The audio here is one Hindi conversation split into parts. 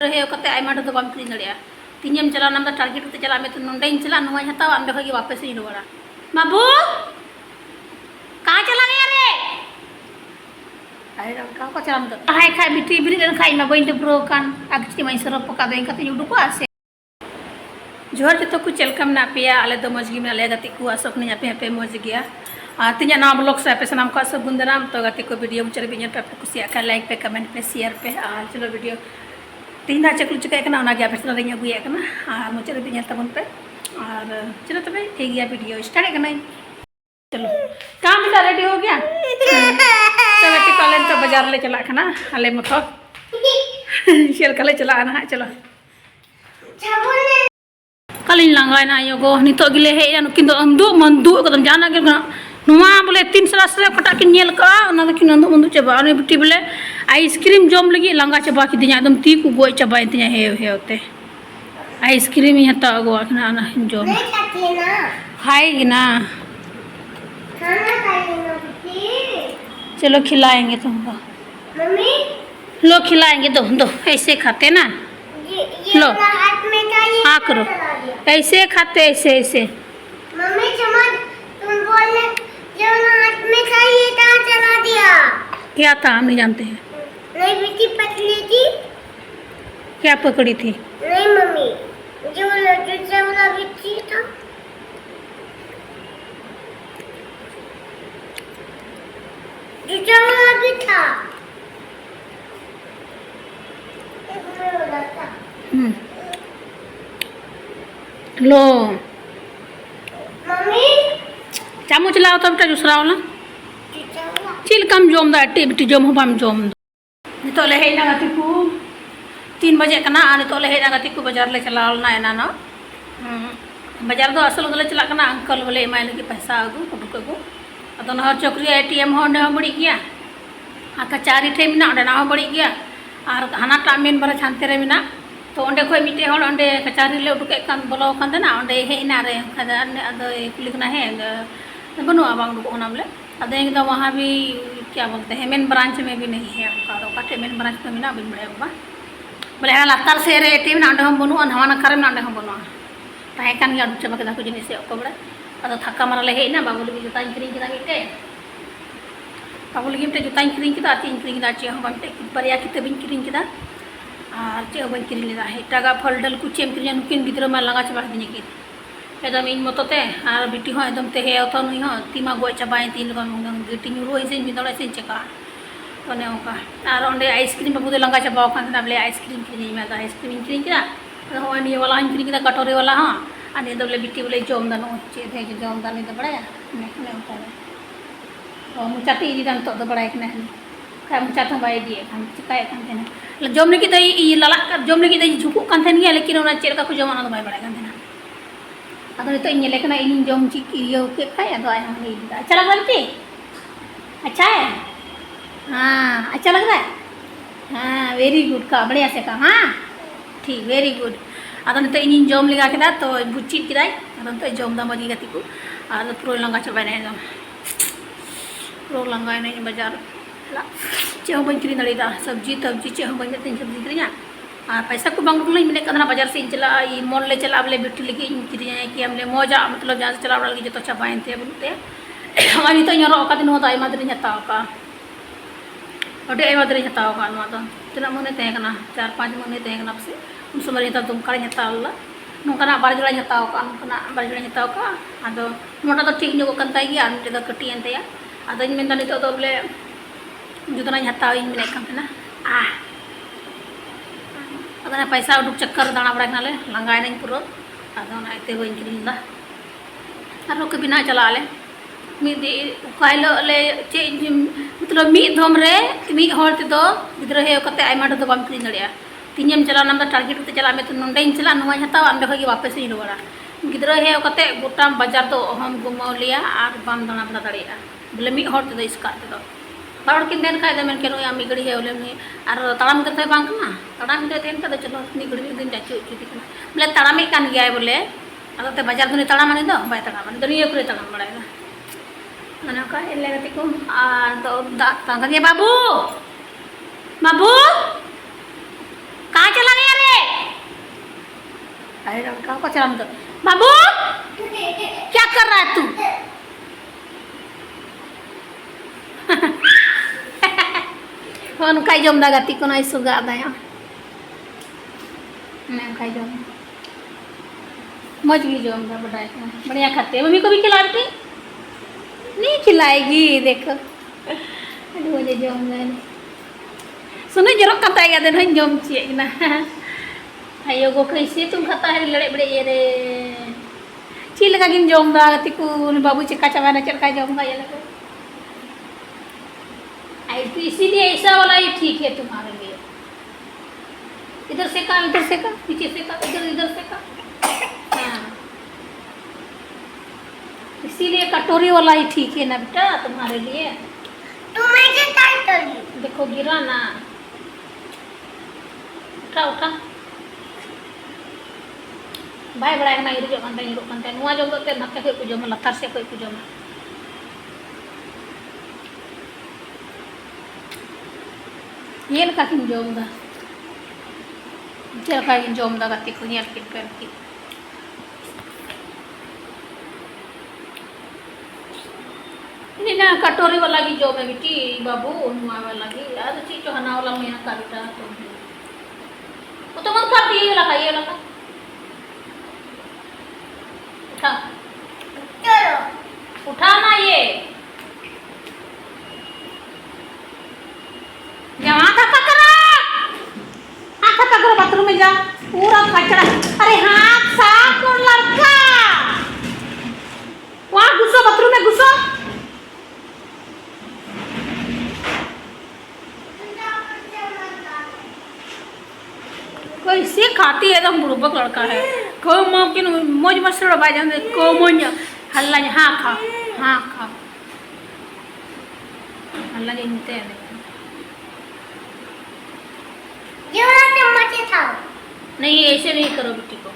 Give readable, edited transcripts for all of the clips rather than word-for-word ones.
रहे कते आयमा तो बाम किरी दड़िया तीनम चला नाम दा टारगेट ते चला में तो नोंडे चला नुवा हतावा अंडे खगी वापस ही रुवाड़ा बाबू कहां चला गया रे अरे का को चला मत हाय खाय बिटी बिरी देन खाय मा बइन प्रो कान अगची मै सरप पका देन कते युडुको आसे जोहर जतो को चेलकम ना पिया आले दो मजगी में आले गति को असक ने पे पे मज गया तिना नाम ब्लॉग से पे सनाम का सब गुंदराम तो गति को वीडियो मुचर बिnya पे कुसिया का लाइक पे कमेंट पे शेयर पे चलो वीडियो तीन चकलू चिकाना आप अगुए और मुचाद भी तबन पे और चलो तब ठीक गया वीडियो स्टार्ट करना चलो काम बेटा रेडी हो गया तो बेटी कॉलेज तो बाजार ले चलाना आले मत शेल कले चलाना चलो कल लांगाना योगो नित गिले हेज नुकिन अंदू मंदू एकदम जाना बोले 3 सरा कटा किन किन अंदू मंदू चाबा बिटी बोले आइसक्रीम जम लगी लांगा चाबा कि एकदम ती को गई चाबा हेवते आइसक्रीम ही हता अगुआना जम खाएगी ना चलो खिलाएंगे तुमको लो खिलाएंगे दो ऐसे खाते ना लो हाँ करो ऐसे खाते ऐसे ऐसे मम्मी तुम बोले जो हाथ में खाइए कहाँ चला दिया क्या था हम नहीं जानते हैं नहीं बेटी पतली थी क्या पकड़ी थी नहीं मम्मी जो लड्डू वाला बिच्छी था जो वाला भी था लो मम्मी चामच लाओ तब तो दूसरा वाला चिल कम जोम दा टी जोम हो बाम जोम तो ले हेना गति को 3 बजे कना आने तो ले हेना गति को बाजार ले चलावलना एना न बाजार दो असल ले चला कना अंकल बोले एमाय लगी पैसा आगु उडुक आगु अदो नहर चौकरी एटीएम हो ने बड़ी गया आ कचारी ठे मिना ओडे ना बड़ी गया और हानाटा मेन बारा छानते रे मिना तो ओंडे खोय मिटे होड़ ओंडे कचारी ले उडुक कान बोलो कान देना ओंडे हेना रे खादा अदो कुलिकना है बनुआ बांग उडुक ओना बोले अदो एकदम वहाँ भी क्या बोलते हैं मेन ब्रांच में भी नहीं है काटे मेन ब्रांच में मिना बिन बड़े बाबा बोले हाँ लातार से रे एटीएम ना ओंडे हम बनुआ नवा करे ना ओंडे हम बनुआ ताहे कान गया उडुक चबा केदा को जिनिस को बड़े अदो थक्का मारा ले हेना बाबू लगी जुता किरिंग केदा मिटे बाबू लगी मिटे जुता किरिंग केदा तीन किरिंग केदा चे हम मिटे बरिया किते बिन किरिंग केदा और चे बन किरिंग लेदा एटागा फलडल को चेम किरिंग नुकिन गिद्रा मा लगा चबा दिनी की एकदम इन मतते और बिटी हो एकदम ते हे अथ नुई हो तीमा गय चाबाय तीन लगन गिटी नुरो से मिदड़ा से चेका तने ओका और ओंडे आइसक्रीम बाबू दे लंगा चाबा खान बोले आइसक्रीम किरिंग में आइसक्रीम किरिंग केदा हो नि वाला किरिंग केदा कटोरी वाला हां आने दो बोले बिटी बोले जोम दानो चे थे जोम दानी तो बड़ा ने ओका ओ मुचाती इदी दान तो बड़ा एक ने खाय मुचात बाय दिए खान चिकाय खान थे जोम लगी तो ई लाला जोम लगी तो झुकु कान थे गया लेकिन ओना चेर का को जोम ना बाय बड़ा कान थे अदो तो इन लेकना इन जोम ची यो के खाय अदो आय हम ले दा अच्छा लगा बेटी अच्छा है हाँ अच्छा लग रहा है हाँ वेरी गुड का बढ़िया से का हाँ ठीक वेरी गुड अदो तो इन जोम लगा केदा तो बुच्ची किदाय अदो तो जोम दा मजी गति को अदो प्रो लंगा चबाय ने एकदम प्रो लंगा ने बाजार चे हो बन किरी नड़ीदा सब्जी तब्जी चे हो बन तीन सब्जी किरिया और पैसा को बांग लई मिले कदना बाजार से चला ई मॉल ले चला बोले बिटी लगी किरिया कि हमले मौजा मतलब जहां से चला लगी जो तो चबायन थे बोलते और नी तो इन रो का दिन होता आयमा दिन हताव का ओटे आयमा दिन हताव का नो तो तना मने ते कना 4-5 मने ते कना से उन समय ता तुम का हतावला नोकना बारजड़ा हताव का नोकना बारजड़ा हताव का अदो मोटा तो ठीक नो कंता गया और मिटे तो कटी एनते अदो इन मेंदा नितो तो बोले जुतना हताव इन मिले कना आ अदना पैसा उडुक चक्कर दाना बड़ा नाले लंगाय नहीं पुरो अदो नाइते होइन किरिंदा आरो के बिना चला ले मी दे काइलो ले चे मतलब मी धम रे मी हर ते दो गिद्रा हे कते आयमा दो बाम किरिंग दड़िया तीनम चला नाम दा टारगेट ते चला में तो नोंडे चला नुवा हताव अंडे खगी वापस ही रुवाड़ा गिद्रा हे कते गोटाम बाजार तो हम घुमाव लिया और बाम दाना बड़ा दड़िया बोले मी हर ते दो इसका ते दो बार किन देन खाय दमेन केनो या मिगड़ी है बोले मी और ताड़ाम करते बांग ना ताड़ाम दे तेन का चलो मिगड़ी दिन जाचो चुती बोले ताड़ामे कान गया बोले अदो ते बाजार दुनी ताड़ाम माने दो बाय ताड़ाम माने दुनी एकरे ताड़ाम बड़ायगा मने का एले गति को आ तो तांगा बाबू बाबू कहाँ चला गया अरे लड़का को चला तो बाबू क्या कर रहा है तू कौन खाई जम दा गति को नहीं सुगा दया मैं खाई जम मज भी जम दा बढ़िया खाते हैं। मम्मी को भी खिला बेटी नहीं खिलाएगी देखो मुझे जम सुनो जरूर कता है दिन हन जम चे ना ayo go कैसे तुम खाता है लड़े बड़े ये रे चील का गिन जम दा गति को बाबू चिका चावा ना चरका जम दा ये लगे आई तो इसीलिए ऐसा वाला ही ठीक है तुम्हारे लिए। इधर से का पीछे से का इधर से का हाँ इसीलिए कटोरी वाला ही ठीक है ना बेटा तुम्हारे लिए। तुम्हें क्या देखो गिरा ना उठा उठा बाय बड़ा ना इरु जो नुआ जम ते नते कोई जम लतार से कोई जम ये लका किन जम दा चलका किन जम दा गति को नियर किन कर की नहीं ना कटोरी वाला की जम है बेटी बाबू नुआ वाला की यार चीज जो हना वाला मैं का बेटा तो मत खाती ये लका उठा चलो उठाना ये हाथ करो बाथरूम में जा पूरा कचरा अरे हाथ साफ कर लड़का वहां घुसो बाथरूम में घुसो कैसे खाती है एकदम बुड़बक लड़का है को मां की मौज मस्ती बाई जाने को मोज हल्ला हाँ खा हल्ला जानते हैं ये वाला चम्मच था नहीं ऐसे नहीं करो बेटी को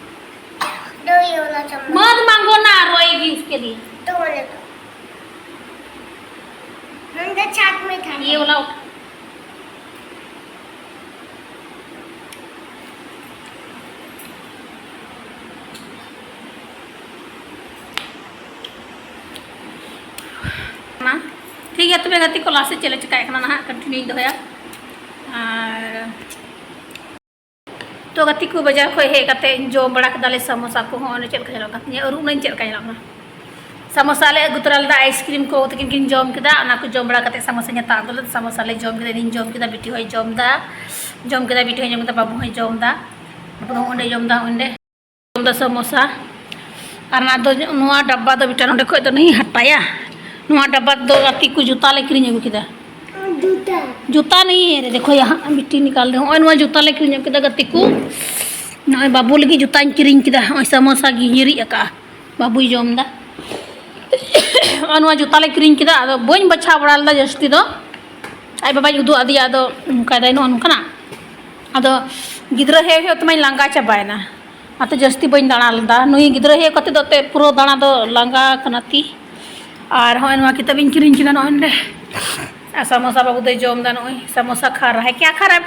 दो ये वाला चम्मच मत मांगो ना रोएगी उसके लिए तो वाले तो नंदा छात में था ये वाला उठा ठीक है तुम्हें गति क्लास से चले चुका है ना कंटिन्यू दोया तो गति को बाजार खो हे जो बड़ा कदाले समोसा को होने चल का और नहीं चल का समोसा ले गुतराल दा आइसक्रीम को तकिन किन जम केदा ना को जम बड़ा कते समोसा न्याता दल समोसा ले जम केदा नी जम केदा बिटी होय जम केदा बिटी होय जम केदा बाबू होय जम दा ओंडे जम दा समोसा और ना दो नुआ डब्बा दो बिटा नोडे खो दो नहीं हटाया नुआ डब्बा दो गति को जूता ले किरिन अगु केदा जूता नहीं है रे देखो यहाँ मिट्टी निकाल दे और नुआ जूता ले किरिन केदा गति को ना बाबू लगी जूता किरिन केदा ओय समोसा गिरी अका बाबू जम दा और नुआ जूता ले किरिन केदा अदो बन बछा बड़ाल दा जस्ती दो आई बाबा उदु आदि अदो नुका दाय नो नुकना अदो गिद्रा हे तमाय लांगा चाबायना अतो जस्ती बन दाणाल दा नुई गिद्रा हे कते दोते पुरो दाणा दो लांगा कनाती और हाँ नुआ किताब इन किरिन केदा नोंडे समोसा बाबू दे जम दा नोय समोसा खा रहा है क्या खा रहा है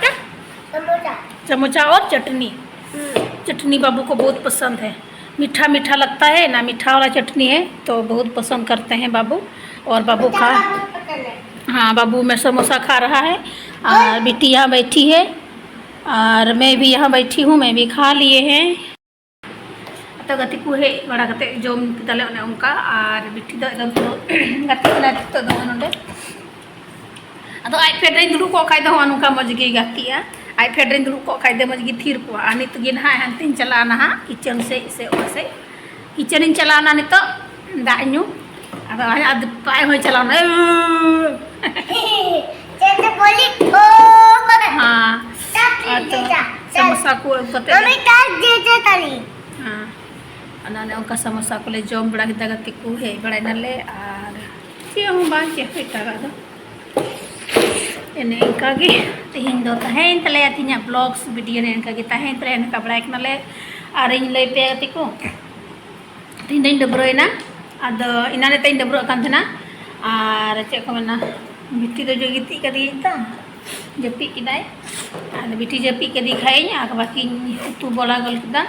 बेटा समोसा और चटनी बाबू को बहुत पसंद है मीठा मीठा लगता है ना मीठा वाला चटनी है तो बहुत पसंद करते हैं बाबू और बाबू खा हाँ बाबू में समोसा खा रहा है और बेटी यहाँ बैठी है और मैं भी यहाँ बैठी हूँ मैं भी खा लिए हैं तो गति को है बड़ा कते जम किताले उनका और बेटी दो एकदम गति ना तो दो नोंडे अदो आई फेड रे दुड़ु को खाय दो अनुका मजगी गतिया आई फेड रे दुड़ु को खाय दे मजगी थीर को अनित गिन हाय हंतिन चलाना हा किचन से इसे ओसे किचन इन चलाना नि तो दाñu अदो आय अद पाय होय चलाना जैसे बोली ओ हां तो समोसा को कते मम्मी काट देते ताली हां अनाने उनका समोसा को ले जम बड़ा किता गति को है बड़ा नले और चे हम बा चे फेटा दो ini kagi tihin do tahen tele atinya vlogs video ne kagi tahen tele ka bra ek nale aring lei pe atiku tin din debroina ado inane tin debro kan thena ar che ko mena biti do jogiti kadi ta jepi kidai ado biti jepi kadi khai ak baki utu bola gol kita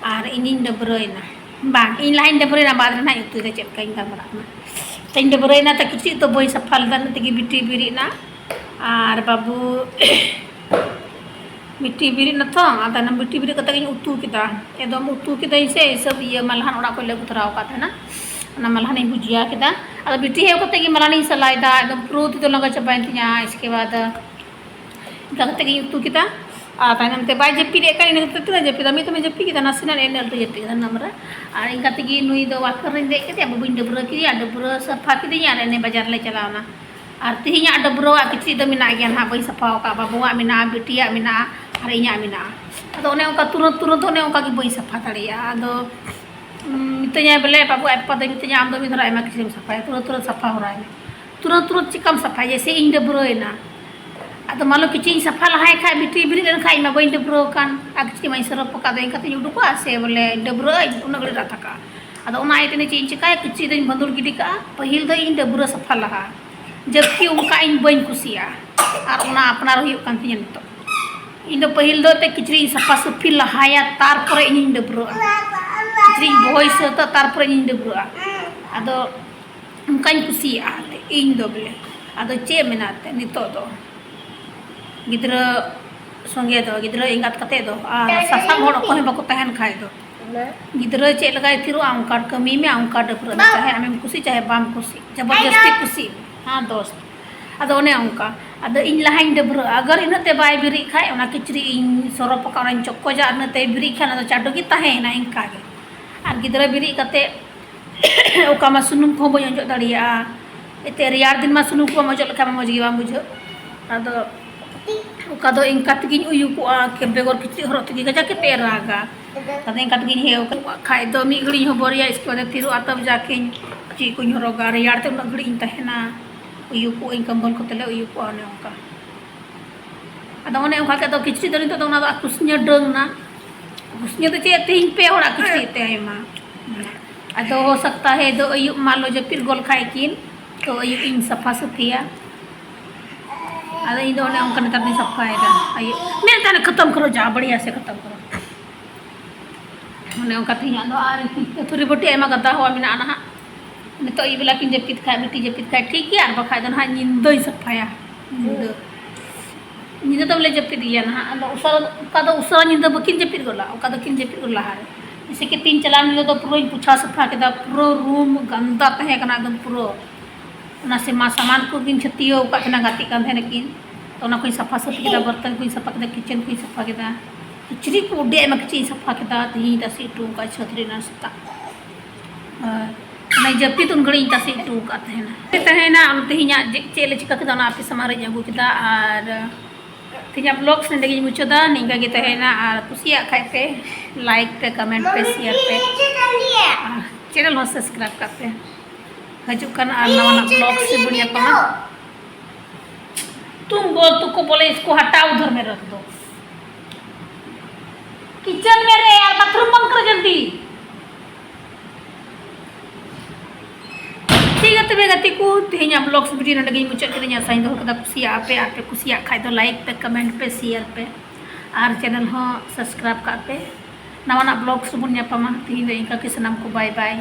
और इन डबरना बांग इन लाइन डबरना बाद ना उतु दे चेक कहीं गलमरा तेज डबरना तो किसी तो बई सफा लेदा तेगी बिटी बिरीना और बाबू बिटी बिरीना तो आदा बिटी बिरी कते उतु किदा एकदम उतु किदा से सब ये मलहान ओड़ा को लेगु तराव का था ना मलहान भुजिया किदा अब बिटी हेव कते मलहान सलाइदा एकदम प्रो तो लगा चबाइन तिया इसके बाद कते उतु किदा तायनम ते बाय जपीदे का इन तना जपीदा मी तो जपी किदा नासिना एनल तो जपीदा नमरा और इनका तेगी नुई दो वाकर दे के अब बी डबरा की डबरा सफा की एने बाजार ले चलावना और तेहना डबरा किचरी तो मेना गया ना बी सफा बाबुआ मेना बिटिया मेना और इना मेना अदो ओने उनका तुरंत तुरंत ओने उनका की बी सफा दाड़िया अदो मितኛ बोले बाबू आपा दे मितኛ आम दो मिधर आयमा किचरी सफाया तुरंत तुरंत सफा हो रहा है तुरंत तुरंत चिकम सफा जैसे इन डबराना अद मालो किचरी सफा लहाय खा बिटी बिरी लेन खा मा बई डबरो कान आ किचरी मा सरप का दे कते उडुका से बोले डबरो उन गड़ी रातका अद ओना आइतने ची चिका किचरी दई बंदुर गिडी का पहिल द इन डबरो सफा लहा जबकि उनका इन बई कुसिया और ओना अपनार हुई कान तिया नितो इन दो पहिल दो ते किचरी सफा सफी लहाया तार पर इन डबरो किचरी बई से तो तार पर इन डबरो अद उनका इन कुसिया इन दो बोले अद चे मेनाते नितो दो गिद्रा संगे दो गिद्रा इंगात कते दो सासांग होड़ को बाको तहन खाए दो गिद्रा चे लगाए फिर आउंका कमी में आउंका डबरा चाहे आमें खुशी चाहे बाम खुशी जबरदस्ती खुशी हाँ दोस्त अद ओने आउंका अद इन लहाइन डबरा अगर इनते बाय बिरी खाए ओना किचरी इन सरप का ओना चक्को जा इनते बिरी खाना तो चाडो की तहेना इंका गे और गिद्रा बिरी कते ओका मा सुनुम को बय अंजो दाड़िया एते रियार दिन मा सुनुम को मजो लखा मज गी बाम बुझो अद उका दो इंका तगिन उयु को के बेगर किचरी हरो तगी गजा के तेरागा तद इंका तगिन हेव खाए दो मी घड़ी हो बोरिया इसके बाद तिरु आतब जाके ची को हरोगा रियार ते उन घड़ी तहना उयु को इन कंबल को तले उयु को आने उनका अद ओने उनका के दो किचरी दो तो उना कुसन्या डंगना कुसन्या तो चे तीन पे होड़ा किचरी ते आयमा अद हो सकता है दो उयु मान लो जब फिर गोल खाए किन तो उयु इन सफा सफिया अरे इन दोनों उनका नतर नहीं सफा है आइए मैं ताने खत्म करो जा बढ़िया से खत्म करो उन्हें उनका थी याद आ रही थी थोड़ी बोटी एमा गदा हुआ मिना ना ने तो ये बिला किन जपित खाए बिटी जपित खाए ठीक है और बखाय दो ना निंदो ही सफाया निंदो तो बोले जपित दिया ना अदो उसरा निंदो बकिन जपित गोला उका दो किन जपित गोला हारे जैसे कि 3 चलान निंदो तो पूरा पूछा सफा के दा पूरा रूम गंदा तहे कना एकदम पूरा ना से मा सामान को किन छतियो का तना गाती कान थे किन तो ना कोई सफा सफी के बर्तन कोई सफा के किचन कोई सफा के किचरी को उडे में किचरी सफा के ती तसी टू का छतरी नाश्ता नहीं जब भी तुम घड़ी तसी टू का तहना तेहना चेले चिका के ना आपे समारे अगू के और तेहना ब्लॉग संडे की मुचादा निंगा के तहना और कुसिया खाए पे लाइक पे कमेंट पे शेयर पे चैनल हो सब्सक्राइब करते हैं हजूकन और नवा ब्लॉग से बढ़िया पाना तुमको बोले इसको हटाओ उधर में रख दो किचन में रे यार बाथरूम बंद कर जल्दी ठीक है तबे गति को तेहना ब्लॉग्स वीडियो नडगी मुचाद के साइन दो कदा कुसिया पे कुसिया खाए दो लाइक पे कमेंट पे शेयर पे और चैनल हो सब्सक्राइब करते नवा ब्लॉग्स बुनिया पामा तेहना इनका के सनम को बाय बाय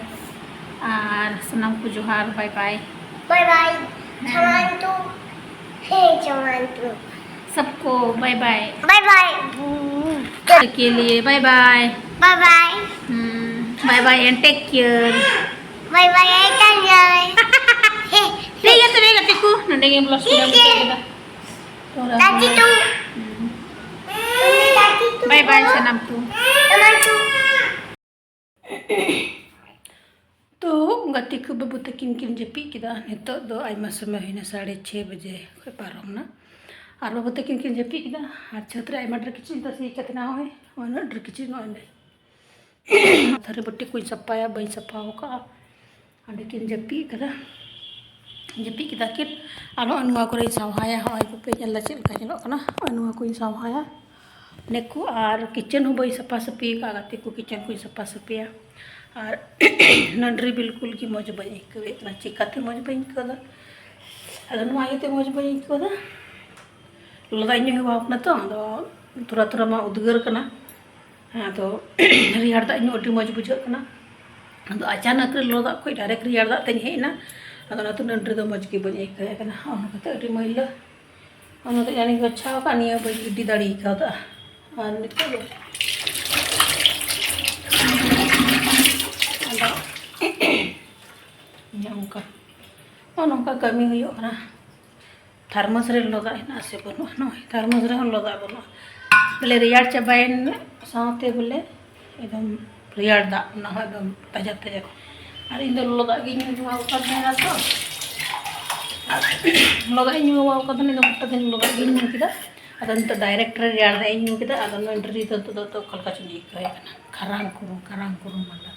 और सनम को जोहार बाय बाय बाय बाय चमंतु हे चमंतु सबको बाय बाय बाय बाय के लिए bye bye bye bye bye bye and take care bye bye time ठीक है तबे गति को नडगी ब्लॉग से दादी तू बाय बाय सनम तू तो गति को बाबू तकिन किन जपी किदा नितो दो आयमा समय होना 6:30 बजे पारमना और बाबू तकिन किन जपी किदा और छतरे आयमा डर किचन तसी कतना होय ओना डर किचन ओने थारे बट्टी कोई सपाया बई सपा होका अंडे किन जपी कदा जपी किदा किन आलो अनुवा को सावहाया होय पे जल्ला चल का चलो कना अनुवा को सावहाया नेको और किचन हो बई सपा सपी का गति को किचन को सपा सपिया और नंडरी बिल्कुल की मौज बनी इतना चिकाते मौज बनी कदा अदन मायते मौज बनी कदा लदाई हुआ अपना तो थोड़ा थोड़ा मा उद्गार कना ᱟᱫᱚ ᱨᱮᱭᱟᱲ ᱫᱟᱜ ᱧᱩ ᱟᱹᱰᱤ ᱢᱚᱡᱽ ᱵᱩᱡᱷᱟᱹᱜ ᱠᱟᱱᱟ ᱟᱫᱚ ᱟᱪᱟᱱᱟᱠ ᱨᱮ ᱞᱚᱞᱚ ᱫᱟᱜ ᱠᱷᱚᱡ ᱰᱟᱭᱨᱮक्ᱴ ᱨᱮᱭᱟᱲ ᱫᱟᱜ ᱛᱮᱧ ᱦᱮᱡ ᱮᱱᱟ ᱟᱫᱚ ᱚᱱᱟᱛᱮ ᱱᱟᱹᱰᱨᱤ ᱫᱚ ᱢᱚᱡᱽ ᱜᱮ ᱵᱟᱹᱧ ᱟᱹᱭᱠᱟᱹᱣᱮᱫ ᱠᱟᱱᱟ ᱚᱱᱟ ᱠᱟᱛᱮ ᱟᱹᱰᱤ ᱢᱟᱹᱭᱞᱟᱹ ᱚᱱᱟᱛᱮ ᱡᱟᱱᱤᱧ ᱜᱚᱪᱷᱟᱣ ᱟᱠᱟᱫ ᱱᱤᱭᱟᱹ ᱵᱟᱹᱧ ᱜᱤᱰᱤ ᱫᱟᱲᱮ ᱠᱟᱣᱫᱟ ᱟᱨ ᱱᱤᱛᱚᱜ ᱫᱚ ᱟᱫᱚ ᱱᱚᱝᱠᱟ ᱠᱟᱹᱢᱤ ᱦᱩᱭᱩᱜ ᱠᱟᱱᱟ ᱛᱷᱟᱨᱢᱟᱥ ᱨᱮ ᱞᱚᱞᱚ ᱫᱟᱜ ᱦᱮᱱᱟᱜ ᱥᱮ ᱵᱟᱹᱱᱩᱜᱼᱟ ᱱᱚᱜᱼᱚᱭ ᱛᱷᱟᱨᱢᱟᱥ ᱨᱮᱦᱚᱸ ᱞᱚᱞᱚ ᱫᱟᱜ ᱵᱟᱹᱱᱩᱜᱼᱟ ᱵᱚᱞᱮ ᱨᱮᱭᱟᱲ ᱪᱟᱵᱟᱭᱮᱱ ᱥᱟᱶᱛᱮ ᱵᱚᱞᱮ ᱮᱠᱫᱚᱢ ᱨᱮᱭᱟᱲ ᱫᱟᱜ ᱚᱱᱟ ᱦᱚᱸ ᱮᱠᱫᱚम ᱛᱟᱡᱟ ᱛᱟᱡᱟ ᱟᱨ ᱤᱧ ᱫᱚ ᱞᱚᱞᱚ ᱫᱟᱜ ᱜᱤᱧ ᱧᱩ ᱡᱚᱢᱟᱣ ᱟᱠᱟᱫ ᱛᱟᱦᱮᱱᱟ ᱛᱚ ᱞᱚᱞᱚ ᱫᱟᱜ ᱤᱧ ᱧᱩ ᱟᱠᱟᱫ ᱛᱟᱦᱮᱱᱟ ᱤᱧ ᱫᱚ ᱜᱚᱴᱟ ᱫᱤᱱ ᱞᱚᱞᱚ ᱫᱟᱜ ᱜᱤᱧ ᱧᱩ ᱠᱮᱫᱟ ᱟᱫᱚ ᱱᱤᱛᱚᱜ ᱰᱟᱭᱨᱮᱠᱴ ᱨᱮ ᱨᱮᱭᱟᱲ ᱫᱟᱜ ᱤᱧ ᱧᱩ ᱠᱮᱫᱟ ᱟᱫᱚ ᱱᱟᱹᱰᱨᱤ ᱫᱚ ᱱᱤᱛᱚᱜ ᱫᱚ ᱚᱠᱟ ᱞᱮᱠᱟ ᱪᱚᱧ ᱟᱹᱭᱠᱟᱹᱣᱮᱫ ᱠᱟᱱᱟ ᱠᱷᱟᱨᱟᱝ ᱠᱷᱩᱨᱩᱝ ᱢᱟᱱᱫᱟ